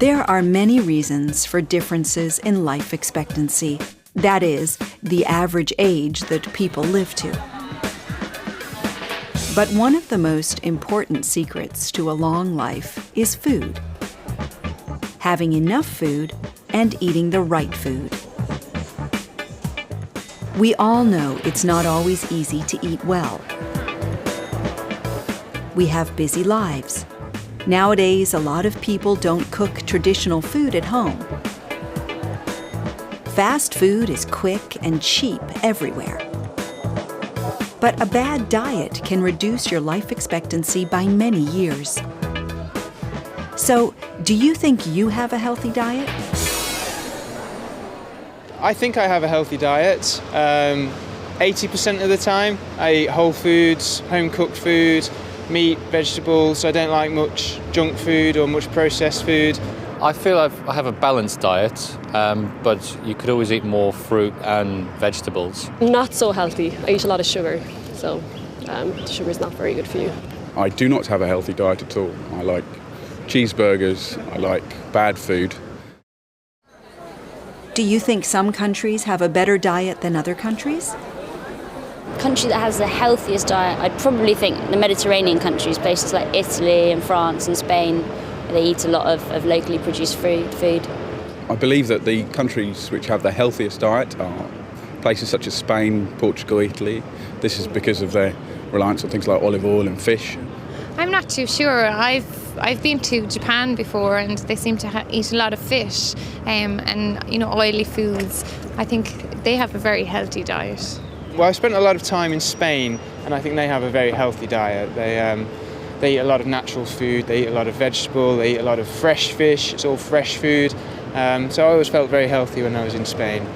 There are many reasons for differences in life expectancy. That is, the average age that people live to. But one of the most important secrets to a long life is food. Having enough food and eating the right food. We all know it's not always easy to eat well. We have busy lives. Nowadays, a lot of people don't cook traditional food at home. Fast food is quick and cheap everywhere. But a bad diet can reduce your life expectancy by many years. So, do you think you have a healthy diet? I think I have a healthy diet. 80% of the time, I eat whole foods, home-cooked food, meat, vegetables. I don't like much junk food or much processed food. I feel I have a balanced diet, but you could always eat more fruit and vegetables. Not so healthy. I eat a lot of sugar, so sugar is not very good for you. I do not have a healthy diet at all. I like cheeseburgers, I like bad food. Do you think some countries have a better diet than other countries? Country that has the healthiest diet, I'd probably think the Mediterranean countries, places like Italy and France and Spain, they eat a lot of locally produced food. I believe that the countries which have the healthiest diet are places such as Spain, Portugal, Italy. This is because of their reliance on things like olive oil and fish. I'm not too sure. I've been to Japan before, and they seem to eat a lot of fish and oily foods. I think they have a very healthy diet. Well, I spent a lot of time in Spain, and I think they have a very healthy diet. They eat a lot of natural food, they eat a lot of vegetable, they eat a lot of fresh fish, it's all fresh food. So I always felt very healthy when I was in Spain.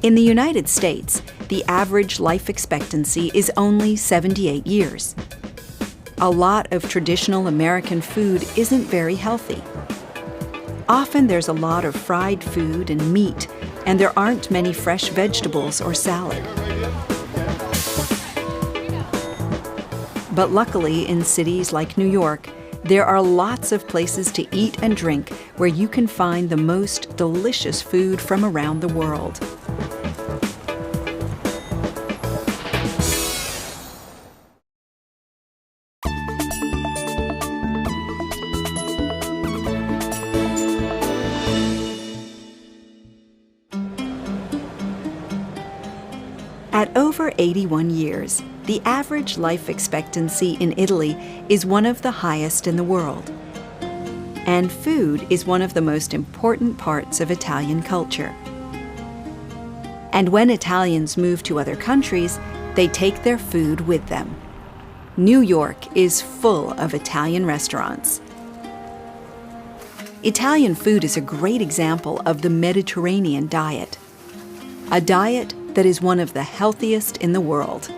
In the United States, the average life expectancy is only 78 years. A lot of traditional American food isn't very healthy. Often there's a lot of fried food and meat, and there aren't many fresh vegetables or salad. But luckily, in cities like New York, there are lots of places to eat and drink where you can find the most delicious food from around the world. At over 81 years, the average life expectancy in Italy is one of the highest in the world. And food is one of the most important parts of Italian culture. And when Italians move to other countries, they take their food with them. New York is full of Italian restaurants. Italian food is a great example of the Mediterranean diet, a diet that is one of the healthiest in the world.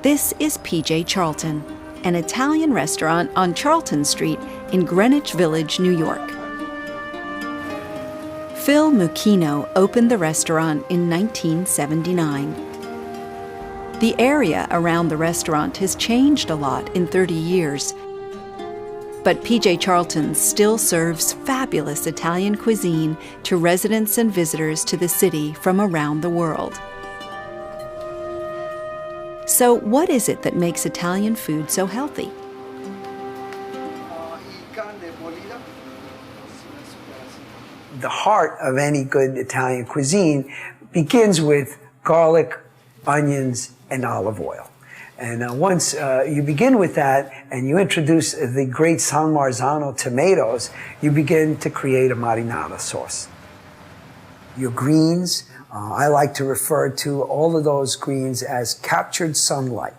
This is PJ Charlton, an Italian restaurant on Charlton Street in Greenwich Village, New York. Phil Mucchino opened the restaurant in 1979. The area around the restaurant has changed a lot in 30 years, but PJ Charlton still serves fabulous Italian cuisine to residents and visitors to the city from around the world. So what is it that makes Italian food so healthy? The heart of any good Italian cuisine begins with garlic, onions, and olive oil. And once you begin with that and you introduce the great San Marzano tomatoes, you begin to create a marinara sauce. Your greens, I like to refer to all of those greens as captured sunlight.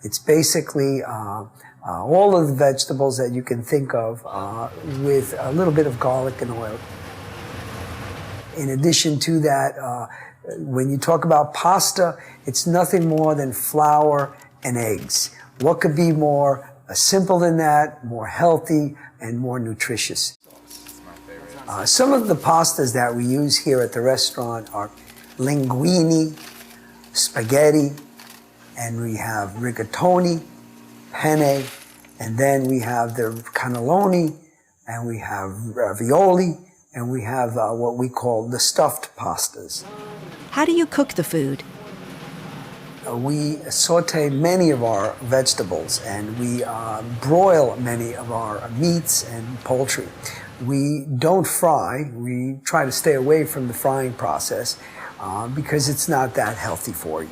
It's basically all of the vegetables that you can think of with a little bit of garlic and oil. In addition to that, when you talk about pasta, it's nothing more than flour and eggs. What could be more simple than that, more healthy, and more nutritious? Some of the pastas that we use here at the restaurant are linguine, spaghetti, and we have rigatoni, penne, And then we have the cannelloni, and we have ravioli, and we have what we call the stuffed pastas. How do you cook the food? We saute many of our vegetables, and we broil many of our meats and poultry. We don't fry. We try to stay away from the frying process because it's not that healthy for you.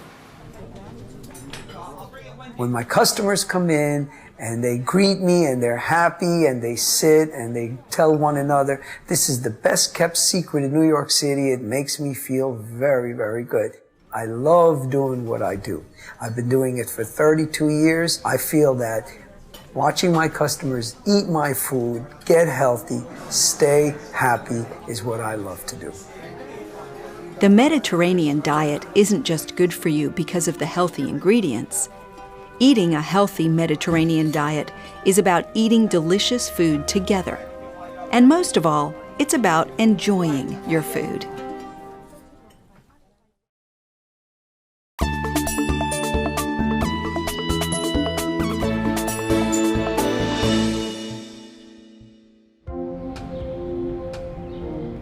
When my customers come in and they greet me and they're happy and they sit and they tell one another, this is the best kept secret in New York City, it makes me feel very, very good. I love doing what I do. I've been doing it for 32 years. I feel that watching my customers eat my food, get healthy, stay happy is what I love to do. The Mediterranean diet isn't just good for you because of the healthy ingredients. Eating a healthy Mediterranean diet is about eating delicious food together. And most of all, it's about enjoying your food.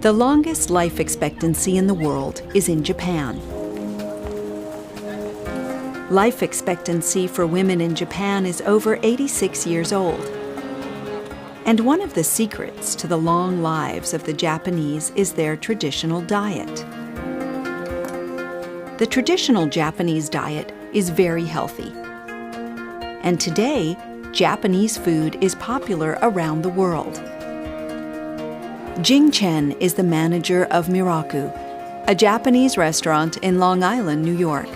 The longest life expectancy in the world is in Japan. Life expectancy for women in Japan is over 86 years old. And one of the secrets to the long lives of the Japanese is their traditional diet. The traditional Japanese diet is very healthy. And today, Japanese food is popular around the world. Jing Chen is the manager of Miraku, a Japanese restaurant in Long Island, New York.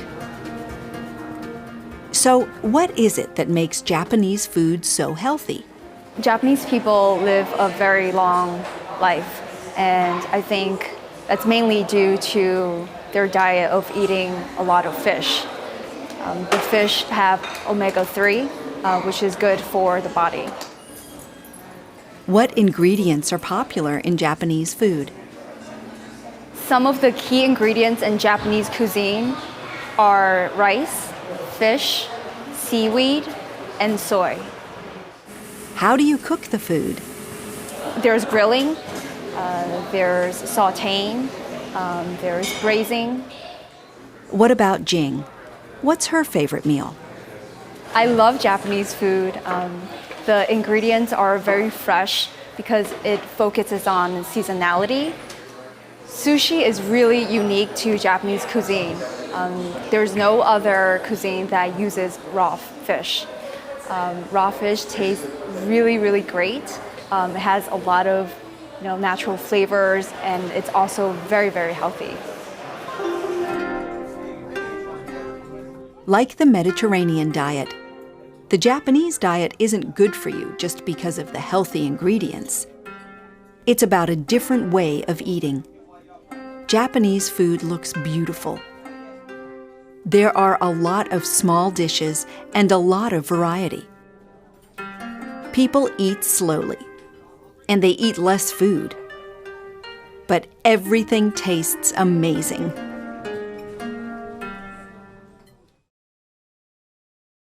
So, what is it that makes Japanese food so healthy? Japanese people live a very long life, and I think that's mainly due to their diet of eating a lot of fish. The fish have omega-3, which is good for the body. What ingredients are popular in Japanese food? Some of the key ingredients in Japanese cuisine are rice, fish, seaweed, and soy. How do you cook the food? There's grilling, there's sautéing, there's braising. What about Jing? What's her favorite meal? I love Japanese food. The ingredients are very fresh because it focuses on seasonality. Sushi is really unique to Japanese cuisine. There's no other cuisine that uses raw fish. Raw fish tastes really, really great. It has a lot of natural flavors, and it's also very, very healthy. Like the Mediterranean diet, the Japanese diet isn't good for you just because of the healthy ingredients. It's about a different way of eating. Japanese food looks beautiful. There are a lot of small dishes and a lot of variety. People eat slowly, and they eat less food. But everything tastes amazing.